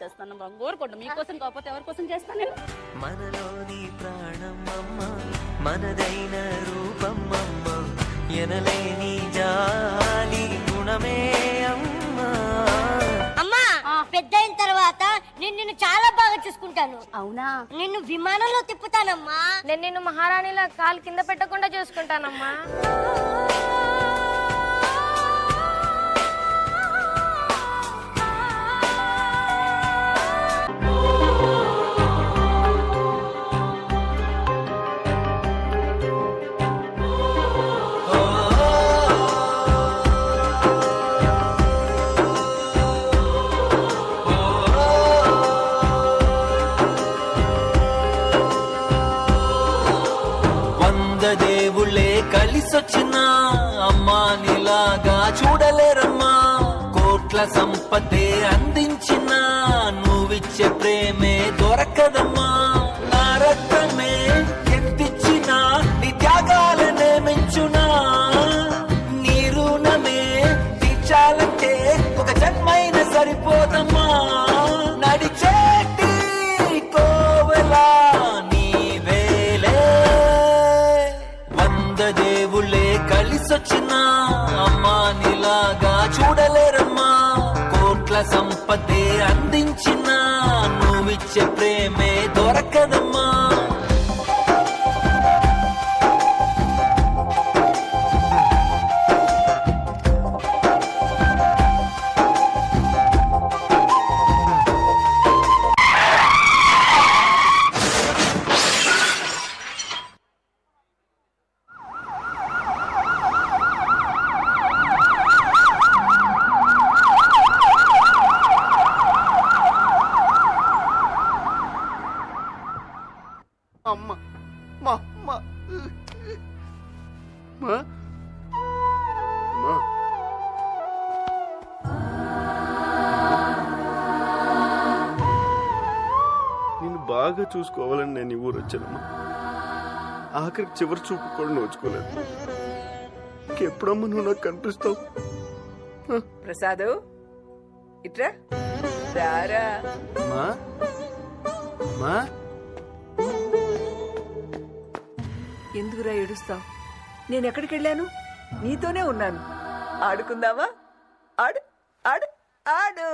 చేస్తానమ్మా, కోరుకోండి. మీకోసం కాకపోతే ఎవరి కోసం చేస్తాను నేను? మనలోని ప్రాణం అమ్మ, మనదైన రూపం అమ్మ, ఎనలేని జాలి గుణమే అమ్మా. అమ్మా, పెద్దయిన తర్వాత నిన్ను చాలా బాగా చూసుకుంటాను. అవునా? నిన్ను విమానంలో తిప్పుతానమ్మా. నేను నిన్ను మహారాణిలా కాలు కింద పెట్టకుండా చూసుకుంటానమ్మా. దేవుళ్ళే కలిసొచ్చిన అమ్మా నీలాగా చూడలేరమ్మా. కోట్ల సంపదే అందించిన నువ్విచ్చే ప్రేమే దొరకదమ్మా. నా రక్తమే ఎంతిచ్చిన నీ త్యాగాలనే మెంచునా. నీ రుణమే తీర్చాలంటే ఒక జన్మైన సరిపోదమ్మా. నడిచేటి కోవెలా దేవుళ్ళే కలిసొచ్చిన అమ్మా నీలాగా చూడలేరమ్మా. కోట్ల సంపదే అందించిన నువ్విచ్చే ప్రేమే దొరకదమ్మా. నిన్ను బాగా చూసుకోవాలని నేను ఈ ఊరు వచ్చానమ్మా. ఆఖరికి చివరి చూపు కూడా నోచుకోలేదు. ఇంకెప్పుడమ్మా నువ్వు నాకు కనిపిస్తావు? ప్రసాదు, ఇట్రా రారా. ఎందుకురా ఏడుస్తావు? నేనెక్కడికి వెళ్ళాను? నీతోనే ఉన్నాను. ఆడుకుందావా? ఆడు ఆడు ఆడు.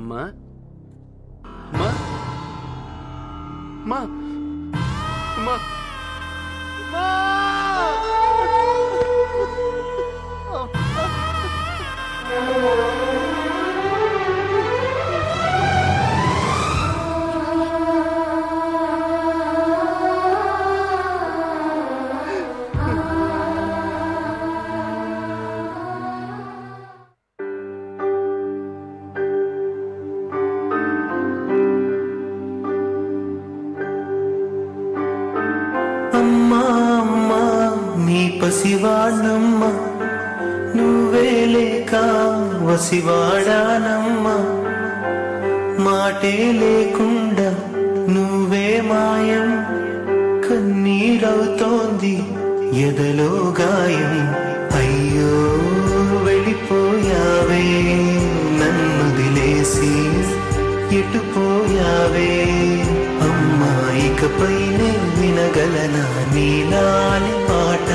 అమ్మా అమ్మా అమ్మా అమ్మా పసివాణమ్మ నువ్వే లేక వసివాడానమ్మ. మాటే లేకుండా నువ్వే మాయం. కన్నీరవుతోంది ఎదలో గాయం. అయ్యో వెళ్ళిపోయావే నన్ను దిలేసి ఎటుపోయావే. అమ్మా ఇకపైనే వినగలనా నీలాలి పాట.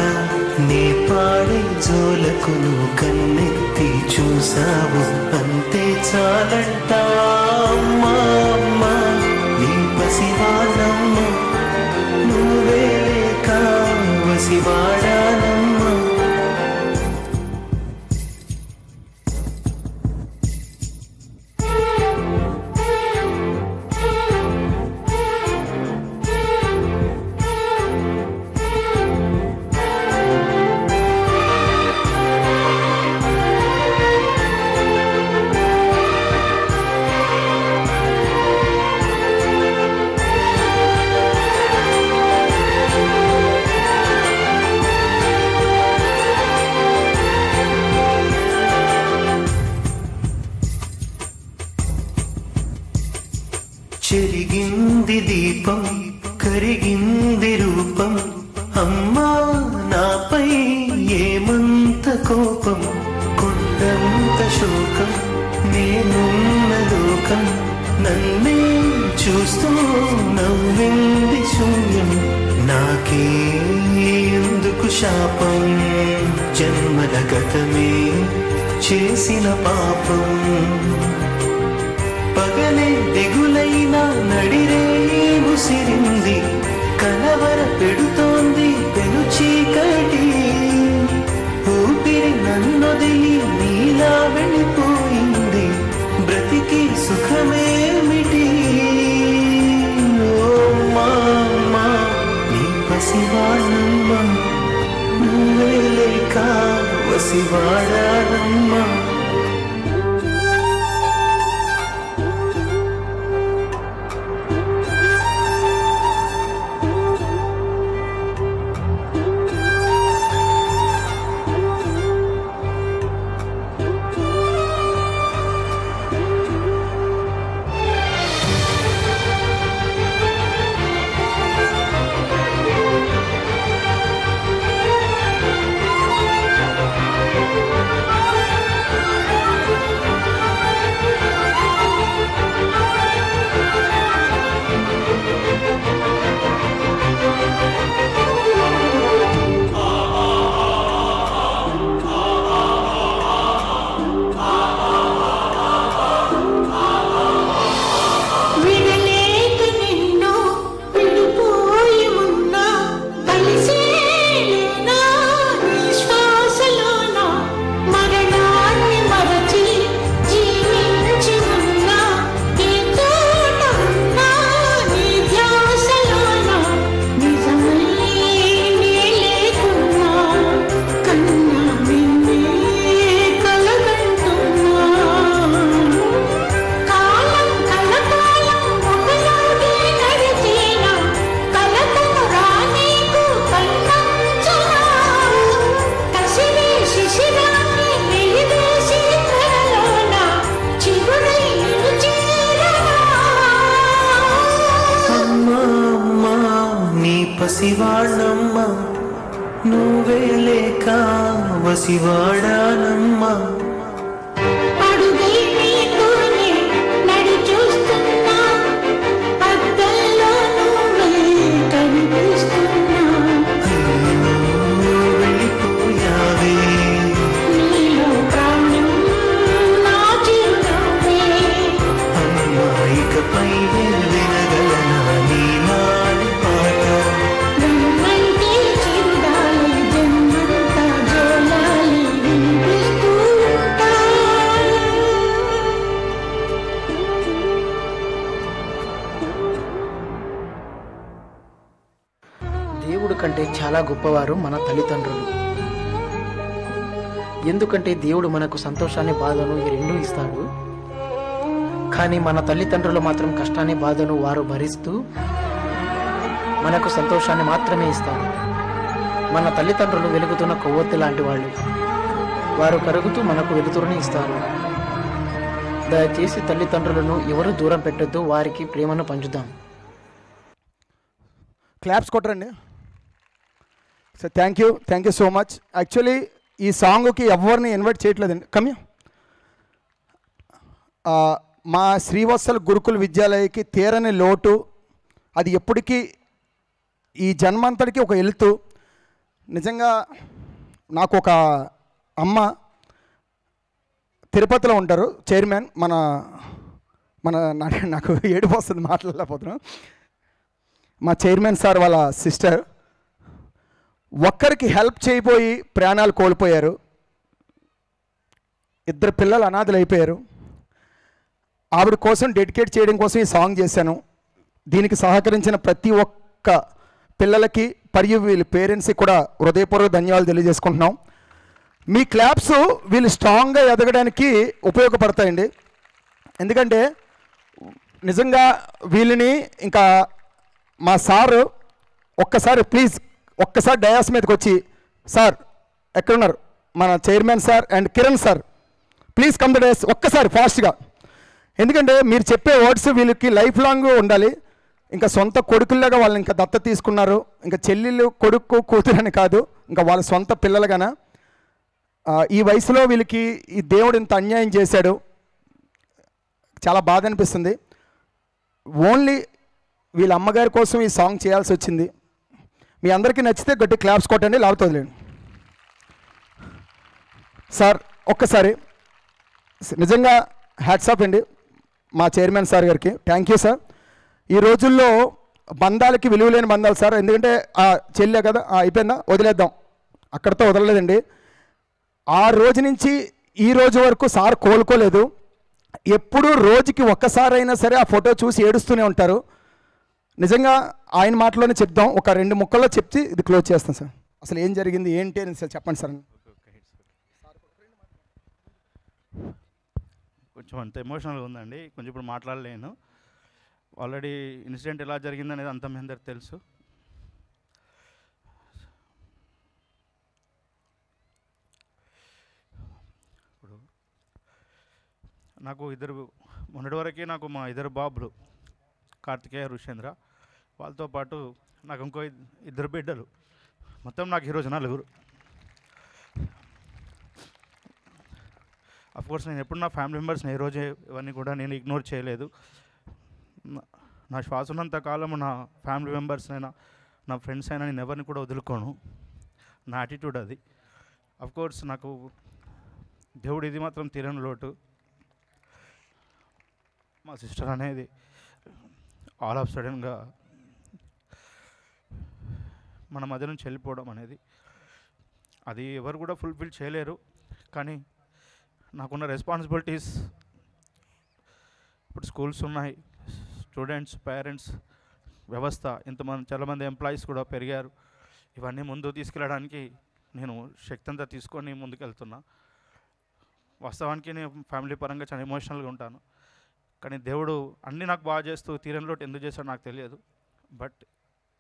నే పాడే జోలకు నువ్వు కన్నెత్తి చూసావు అంతే చాలంట. అమ్మా అమ్మా నీ పసివానమ్మ నువ్వే లేక వసివాడానమ్మ. చెరిగింది దీపం కరిగింది రూపం అమ్మా నాపై ఏమంత కోపం కొండంత శోకం నేనున్న లోకం నన్నే చూస్తూ నవ్వింది శూన్యం నాకే ఎందుకు శాపం జన్మల గతమే చేసిన పాపం పగలే దిగులైన నడిరే ముసిరింది కలవర పెడుతోంది పెను చీకటి ఊపిరి నన్నొదిలి నీలా వెళ్ళిపోయింది బ్రతికి సుఖమేమిటి ఓ మామా నీ పసివాణమ్మ నువ్వే లేక వసివాడానమ్మా పసివాళ్ళమ్మ నువ్వే లేక వసివాడానమ్మా దేవుడు కంటే చాలా గొప్పవారు మన తల్లిదండ్రులు. ఎందుకంటే దేవుడు మనకు సంతోషాన్ని బాధను ఈ రెండూ ఇస్తాడు. కానీ మన తల్లిదండ్రులు మాత్రం కష్టాన్ని బాధను వారు భరిస్తూ మనకు సంతోషాన్ని మాత్రమే ఇస్తారు. మన తల్లిదండ్రులు వెలుగుతున్న కొవ్వొత్తి లాంటి వాళ్ళు. వారు కరుగుతూ మనకు వెలుతురుని ఇస్తారు. దయచేసి తల్లిదండ్రులను ఎవరు దూరం పెట్టొద్దు, వారికి ప్రేమను పంచుదాం. క్లాప్స్ కొట్టరండి. So thank you so much. Actually ఈ సాంగ్కి ఎవరిని ఇన్వైట్ చేయట్లేదండి. కమ్యూ మా శ్రీవత్సల గురుకుల విద్యాలయకి తీరని లోటు, అది ఎప్పటికీ ఈ జన్మంతటికి ఒక వెలుతు. నిజంగా నాకు ఒక అమ్మ తిరుపతిలో ఉంటారు, చైర్మన్. నాకు ఏడుపు వస్తుంది మాట్లాడలేకపోతున్నాను. మా చైర్మన్ సార్ వాళ్ళ సిస్టర్ ఒక్కరికి హెల్ప్ చేయబోయి ప్రాణాలు కోల్పోయారు. 2 పిల్లలు అనాథలు అయిపోయారు. ఆవిడ కోసం డెడికేట్ చేయడం కోసం ఈ సాంగ్ చేశాను. దీనికి సహకరించిన ప్రతి ఒక్క పిల్లలకి మరియు వీళ్ళ పేరెంట్స్కి కూడా హృదయపూర్వక ధన్యవాదాలు తెలియజేసుకుంటున్నాం. మీ క్లాప్స్ వీళ్ళు స్ట్రాంగ్గా ఎదగడానికి ఉపయోగపడతాయండి. ఎందుకంటే నిజంగా వీళ్ళని ఇంకా మా సారు ఒక్కసారి ప్లీజ్ ఒక్కసారి డయాస్ మీదకి వచ్చి, సార్ ఎక్కడున్నారు మన chairman sir and Kiran sir, please come the dais ఒక్కసారి ఫాస్ట్గా. ఎందుకంటే మీరు చెప్పే వర్డ్స్ వీళ్ళకి లైఫ్ లాంగ్ ఉండాలి. ఇంకా సొంత కొడుకుల్లాగా వాళ్ళని ఇంకా దత్త తీసుకున్నారు. ఇంకా చెల్లెళ్ళు కొడుకు కూతురు అని కాదు, ఇంకా వాళ్ళ సొంత పిల్లలుగాన. ఈ వయసులో వీళ్ళకి ఈ దేవుడు ఇంత అన్యాయం చేశాడు. చాలా బాధ అనిపిస్తుంది. ఓన్లీ వీళ్ళ అమ్మగారి కోసం ఈ సాంగ్ చేయాల్సి వచ్చింది. మీ అందరికీ నచ్చితే గట్టి క్లాప్స్ కొట్టండి, లేకపోతే వదిలేండి. సార్ ఒక్కసారి నిజంగా హ్యాట్స్ ఆఫ్ అండి మా చైర్మన్ సార్ గారికి. Thank you sir. ఈ రోజుల్లో బంధాలకి విలువ లేని బంధాలు సార్. ఎందుకంటే ఆ చెల్లె కదా, అయిపోయిందా, వదిలేద్దాం, అక్కడితో వదలలేదండి. ఆ రోజు నుంచి ఈ రోజు వరకు సార్ కోలుకోలేదు. ఎప్పుడూ రోజుకి ఒక్కసారైనా సరే ఆ ఫోటో చూసి ఏడుస్తూనే ఉంటారు. నిజంగా ఆయన మాటలోనే చెప్దాం, ఒక 2 ముక్కల్లో చెప్తే ఇది క్లోజ్ చేస్తాం సార్. అసలు ఏం జరిగింది ఏంటి అని సార్ చెప్పండి సార్. కొంచెం అంత ఎమోషనల్గా ఉందండి, కొంచెం ఇప్పుడు మాట్లాడలేను. ఆల్రెడీ ఇన్సిడెంట్ ఎలా జరిగిందనేది అంత మీ అందరికి తెలుసు. ఇప్పుడు నాకు మొన్నటి వరకే నాకు మా 2 బాబులు, కార్తికేయ, ఋషేంద్ర. వాళ్ళతో పాటు నాకు ఇంకో 2 బిడ్డలు. మొత్తం నాకు ఈరోజు 4. అఫ్కోర్స్ నేను ఎప్పుడు నా ఫ్యామిలీ మెంబర్స్ని ఏ రోజే ఇవన్నీ కూడా నేను ఇగ్నోర్ చేయలేదు. నా శ్వాస ఉన్నంత కాలం నా ఫ్యామిలీ మెంబర్స్ అయినా నా ఫ్రెండ్స్ అయినా నేను ఎవరిని కూడా వదులుకోను. నా యాటిట్యూడ్ అది. అఫ్కోర్స్ నాకు దేవుడు ఇది మాత్రం తీరని లోటు. మా సిస్టర్ అనేది ఆల్ ఆఫ్ సడన్గా మన మధ్య నుంచి వెళ్ళిపోవడం అనేది అది ఎవరు కూడా ఫుల్ఫిల్ చేయలేరు. కానీ నాకున్న రెస్పాన్సిబిలిటీస్, ఇప్పుడు స్కూల్స్ ఉన్నాయి, స్టూడెంట్స్, పేరెంట్స్, వ్యవస్థ, చాలామంది ఎంప్లాయీస్ కూడా పెరిగారు. ఇవన్నీ ముందుకు తీసుకెళ్ళడానికి నేను శక్తి అంతా తీసుకొని ముందుకెళ్తున్నా. వాస్తవానికి నేను ఫ్యామిలీ పరంగా చాలా ఎమోషనల్గా ఉంటాను. కానీ దేవుడు అన్నీ నాకు బాగా చేస్తూ తీరని లోటు ఎందుకు చేశాడో నాకు తెలియదు. బట్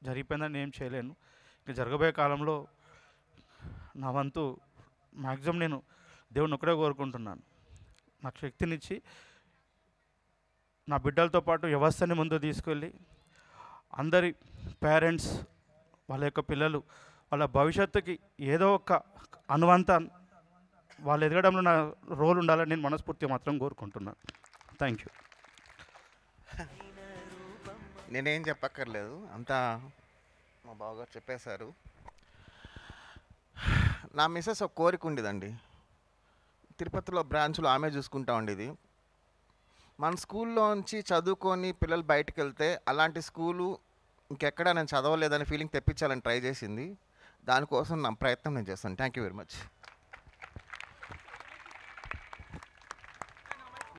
జరిగిపోయిందని ఏం చేయలేను. ఇంకా జరగబోయే కాలంలో నా వంతు మ్యాక్సిమం నేను దేవుడిని ఒకటే కోరుకుంటున్నాను, నాకు శక్తినిచ్చి నా బిడ్డలతో పాటు వ్యవస్థని ముందు తీసుకెళ్ళి అందరి పేరెంట్స్ వాళ్ళ యొక్క పిల్లలు వాళ్ళ భవిష్యత్తుకి ఏదో ఒక అనువంత వాళ్ళు ఎదగడంలో నా రోల్ ఉండాలని నేను మనస్ఫూర్తిగా మాత్రం కోరుకుంటున్నాను. Thank you. నేనేం చెప్పక్కర్లేదు, అంతా మా బావగారు చెప్పేశారు. నా మిస్సెస్ ఒక కోరిక ఉండేదండి, తిరుపతిలో బ్రాంచ్లో ఆమె చూసుకుంటా ఉండేది. మన స్కూల్లోంచి చదువుకొని పిల్లలు బయటకు వెళ్తే అలాంటి స్కూలు ఇంకెక్కడా నేను చదవలేదని ఫీలింగ్ తెప్పించాలని ట్రై చేసింది. దానికోసం నా ప్రయత్నం నేను చేస్తాను. Thank you very much.